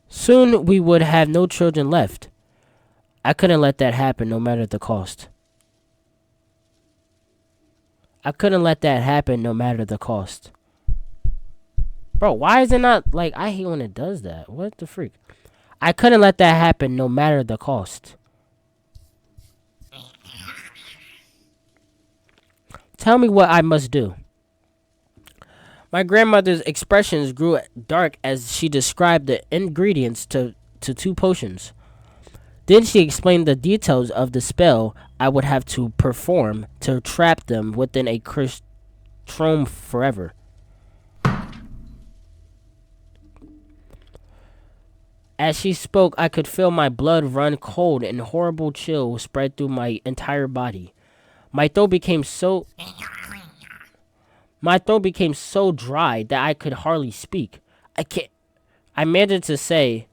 Soon we would have no children left. I couldn't let that happen, no matter the cost. I couldn't let that happen, no matter the cost. Bro, why is it not, like, I hate when it does that. What the freak? I couldn't let that happen, no matter the cost. Tell me what I must do. My grandmother's expressions grew dark as she described the ingredients to 2 potions. Then she explained the details of the spell I would have to perform to trap them within a cursed trome forever. As she spoke, I could feel my blood run cold and horrible chill spread through my entire body. My throat became so dry that I could hardly speak. I managed to say,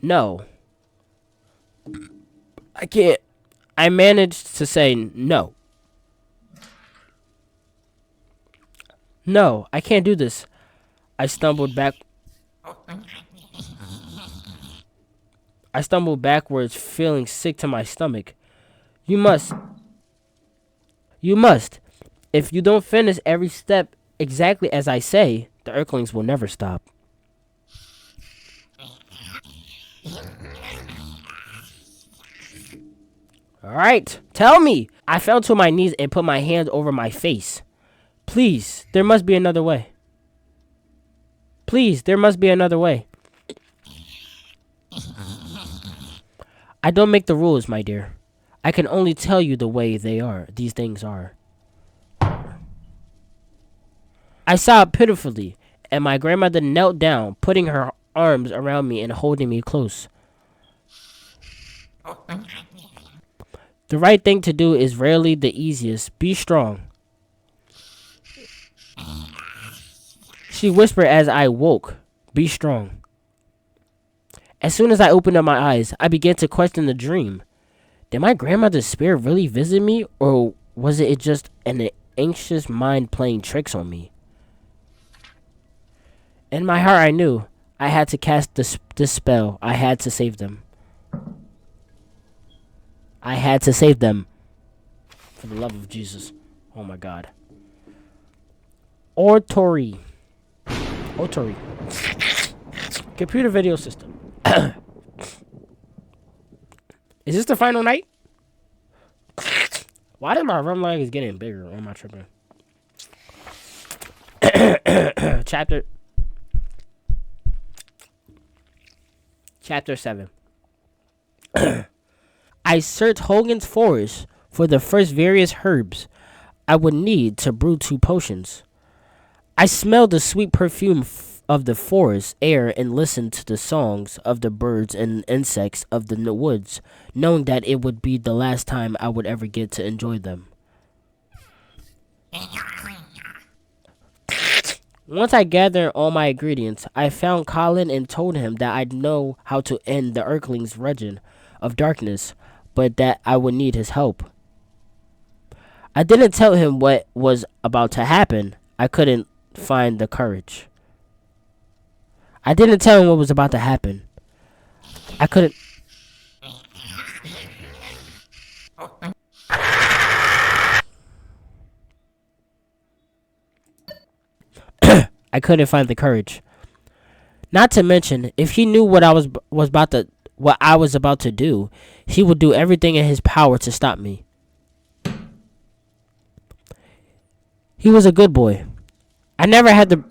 no. I can't. I managed to say no. No, I can't do this. I stumbled backwards, feeling sick to my stomach. You must. If you don't finish every step exactly as I say, the Earthlings will never stop. Alright, tell me! I fell to my knees and put my hand over my face. Please, there must be another way. Please, there must be another way. I don't make the rules, my dear. I can only tell you the way these things are. I sobbed pitifully, and my grandmother knelt down, putting her arms around me and holding me close. The right thing to do is rarely the easiest. Be strong. She whispered as I woke. Be strong. As soon as I opened up my eyes, I began to question the dream. Did my grandmother's spirit really visit me, or was it just an anxious mind playing tricks on me? In my heart, I knew I had to cast this spell. I had to save them. I had to save them. For the love of Jesus. Oh my God. Oratory. Otori. Computer video system. Is this the final night? Why did my rum leg is getting bigger? Or am I tripping? Chapter 7. I searched Hogan's Forest for the first various herbs I would need to brew 2 potions. I smelled the sweet perfume of the forest air and listened to the songs of the birds and insects of the woods, knowing that it would be the last time I would ever get to enjoy them. Once I gathered all my ingredients, I found Colin and told him that I'd know how to end the Earthling's region of darkness, but that I would need his help. I didn't tell him what was about to happen. I couldn't find the courage. I didn't tell him what was about to happen. I couldn't. I couldn't find the courage. Not to mention, if he knew what I was about to do, he would do everything in his power to stop me. He was a good boy. I never had the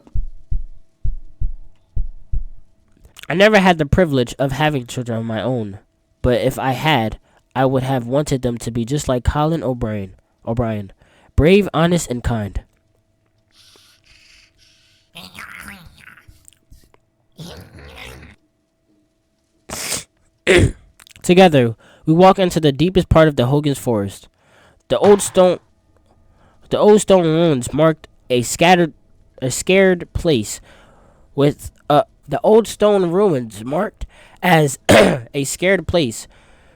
privilege of having children of my own, but if I had, I would have wanted them to be just like Colin O'Brien, brave, honest, and kind. Together, we walk into the deepest part of the Hogan's Forest. The old stone ruins marked a scared place with the old stone ruins marked as a scared place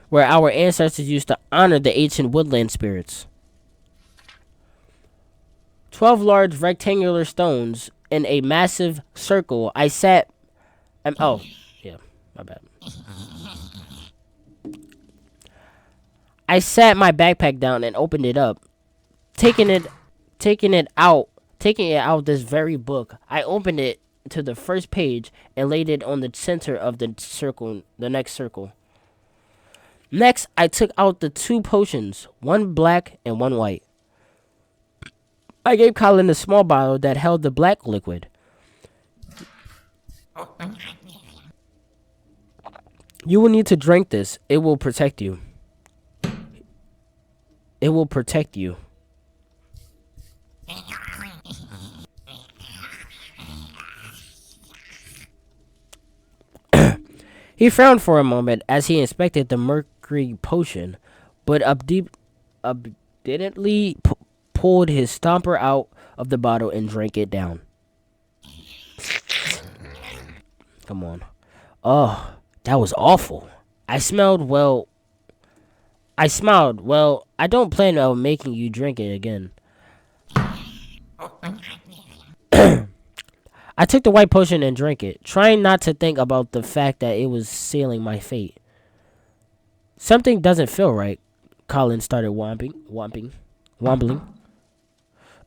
where our ancestors used to honor the ancient woodland spirits. 12 large rectangular stones in a massive circle. I sat my bad. I sat my backpack down and opened it up. Taking it out this very book, I opened it to the first page and laid it on the center of the next circle. Next, I took out the 2 potions, one black and one white. I gave Colin the small bottle that held the black liquid. You will need to drink this. It will protect you. It will protect you. He frowned for a moment as he inspected the mercury potion, but obediently pulled his stomper out of the bottle and drank it down. Come on. Oh, that was awful. I smiled. Well, I don't plan on making you drink it again. I took the white potion and drank it, trying not to think about the fact that it was sealing my fate. Something doesn't feel right. Colin started wobbling.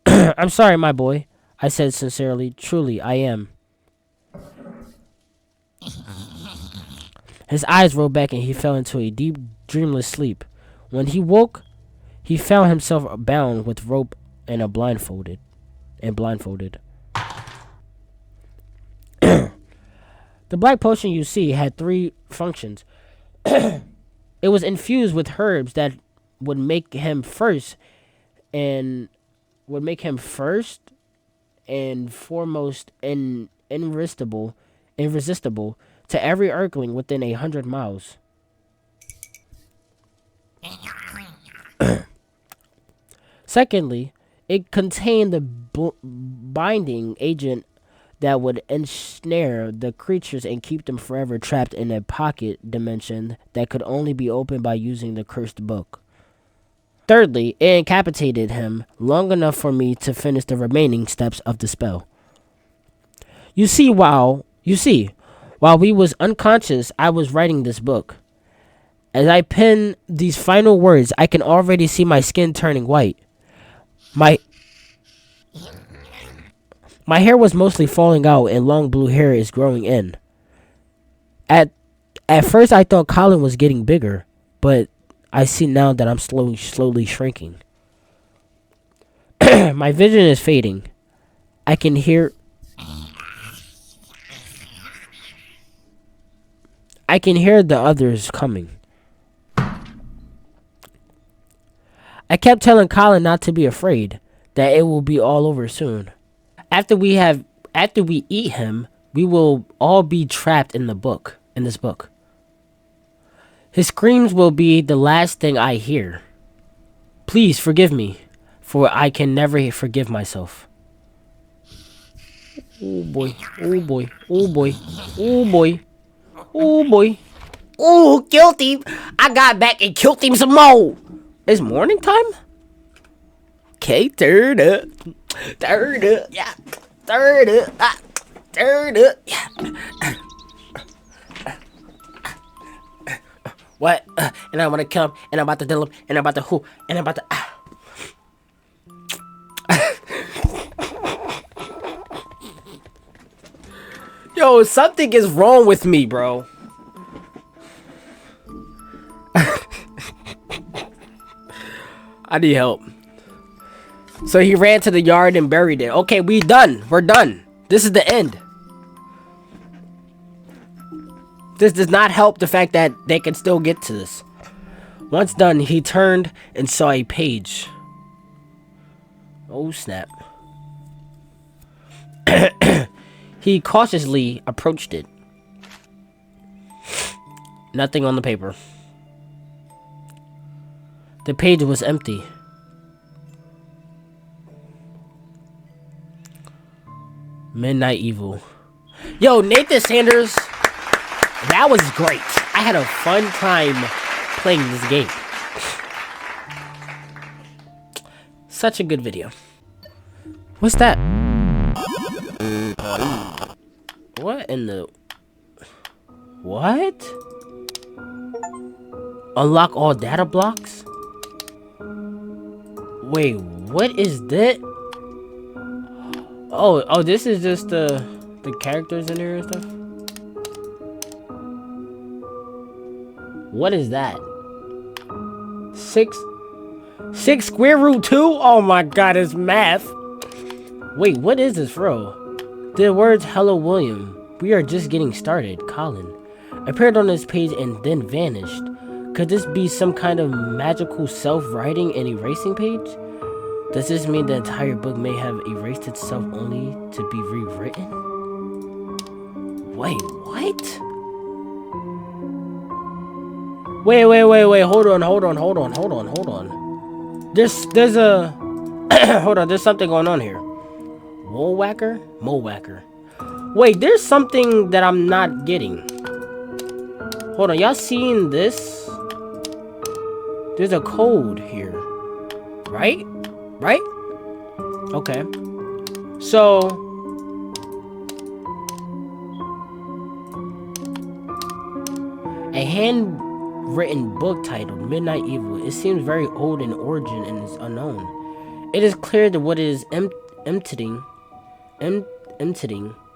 I'm sorry, my boy, I said sincerely. Truly, I am. His eyes rolled back and he fell into a deep, dreamless sleep. When he woke, he found himself bound with rope and blindfolded. The black potion you see had 3 functions. It was infused with herbs that would make him first and foremost irresistible to every Earthling within 100 miles. Secondly, it contained the binding agent that would ensnare the creatures and keep them forever trapped in a pocket dimension that could only be opened by using the cursed book. Thirdly, it incapacitated him long enough for me to finish the remaining steps of the spell. You see, while we was unconscious, I was writing this book. As I pen these final words, I can already see my skin turning white. My hair was mostly falling out and long blue hair is growing in. At first I thought Colin was getting bigger, but I see now that I'm slowly shrinking. My vision is fading. I can hear the others coming. I kept telling Colin not to be afraid, that it will be all over soon. After we eat him, we will all be trapped in this book. His screams will be the last thing I hear. Please forgive me, for I can never forgive myself. Oh boy, oh boy, oh boy, oh boy, oh boy. Oh, killed him. I got back and killed him some more. It's morning time? Okay, turn up, yeah. Turn up, yeah. What? And I want to kill him, and I'm about to kill him, and I'm about to who, and I'm about to. Yo, something is wrong with me, bro. I need help. So he ran to the yard and buried it. Okay, we're done. This is the end. This does not help the fact that they can still get to this. Once done, he turned and saw a page. Oh, snap. He cautiously approached it. Nothing on the paper. The page was empty. Midnight Evil. Yo, Nathan Sanders, that was great. I had a fun time playing this game. Such a good video. What's that? What in the... What? Unlock all data blocks? Wait, what is that? Oh, this is just the characters in here and stuff? What is that? 6 square root 2? Oh my god, it's math. Wait, what is this, bro? The words, hello, William. We are just getting started, Colin. Appeared on this page and then vanished. Could this be some kind of magical self-writing and erasing page? Does this mean the entire book may have erased itself only to be rewritten? Wait, what? Wait, hold on. There's a... Hold on, there's something going on here. Mole whacker? Wait, there's something that I'm not getting. Hold on, y'all seeing this? There's a code here. Right? Okay. So... a handwritten book titled Midnight Evil. It seems very old in origin and is unknown. It is clear that what is emptying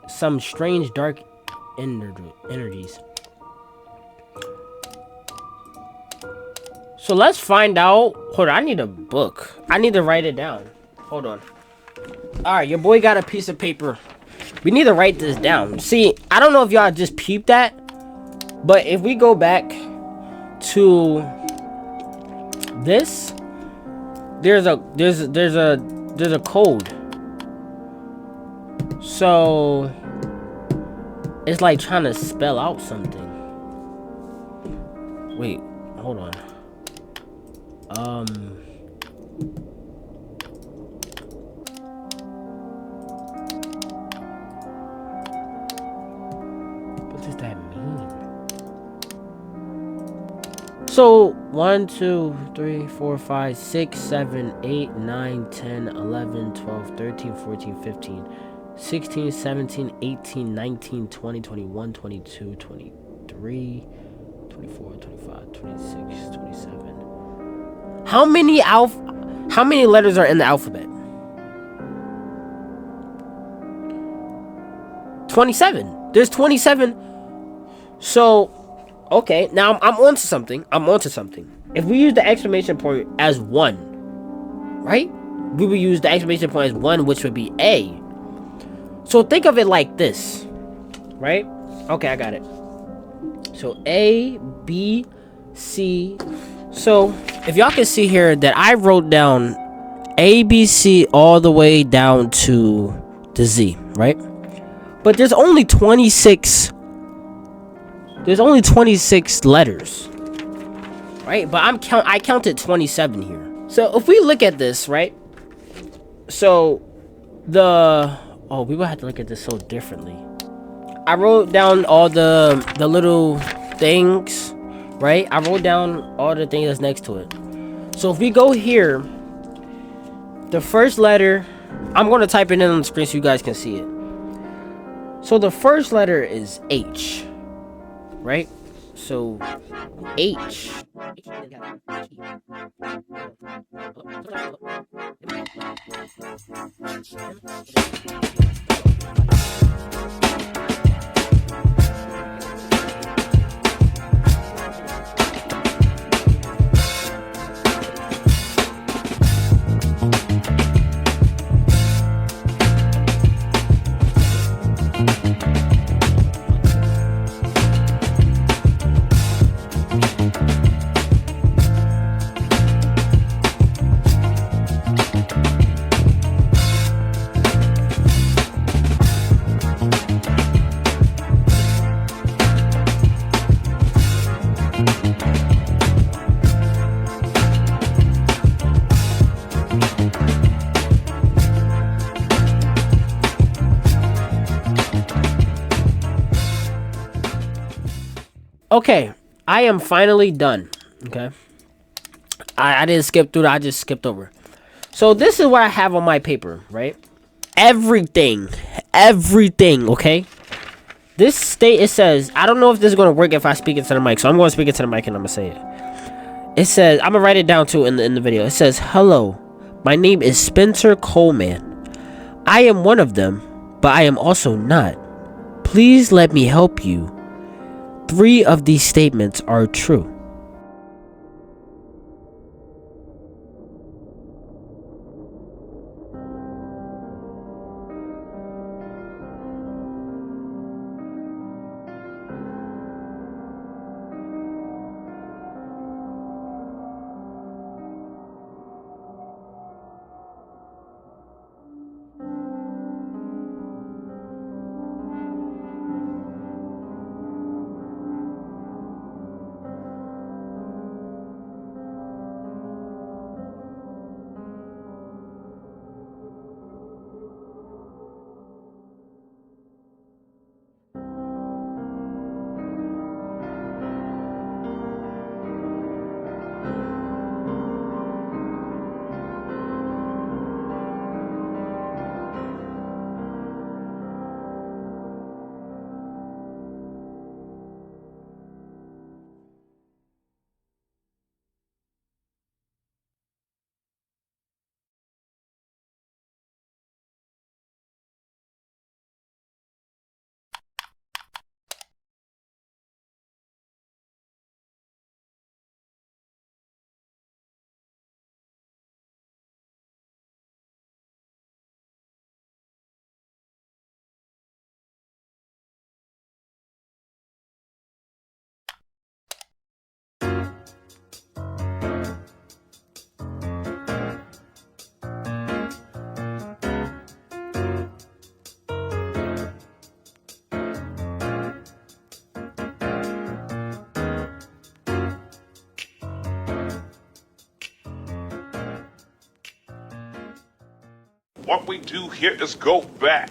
some strange dark energies. So let's find out. Hold on, I need a book. I need to write it down. Hold on. Alright, your boy got a piece of paper. We need to write this down. See, I don't know if y'all just peeped that, but if we go back to this, there's a code. So it's like trying to spell out something. Wait, hold on. What does that mean? So 1, 2, 3, 4, 5, 6, 7, 8, 9, 10, 11, 12, 13, 14, 15, 16, 17, 18, 19, 20, 21, 22, 23, 24, 25, 26, 27. How many letters are in the alphabet? 27. There's 27. So, okay, now I'm onto something. If we use the exclamation point as 1, right? We would use the exclamation point as 1, which would be A. So think of it like this, right? Okay, I got it. So A, B, C. So if y'all can see here that I wrote down A, B, C all the way down to the Z, right? But there's only 26. There's only 26 letters, right? But I counted 27 here. So if we look at this, right? So we would have to look at this so differently. I wrote down all the little things, right? I wrote down all the things that's next to it. So if we go here, the first letter, I'm going to type it in on the screen so you guys can see it. So the first letter is H, right? So H. Okay, I am finally done. Okay, I didn't skip through that. I just skipped over. So this is what I have on my paper, right? Everything. Okay. It says, I don't know if this is gonna work if I speak into the mic, so I'm gonna speak into the mic and I'm gonna say it. It says, I'm gonna write it down too in the video. It says, "Hello, my name is Spencer Coleman. I am one of them, but I am also not. Please let me help you. 3 of these statements are true." What we do here is go back.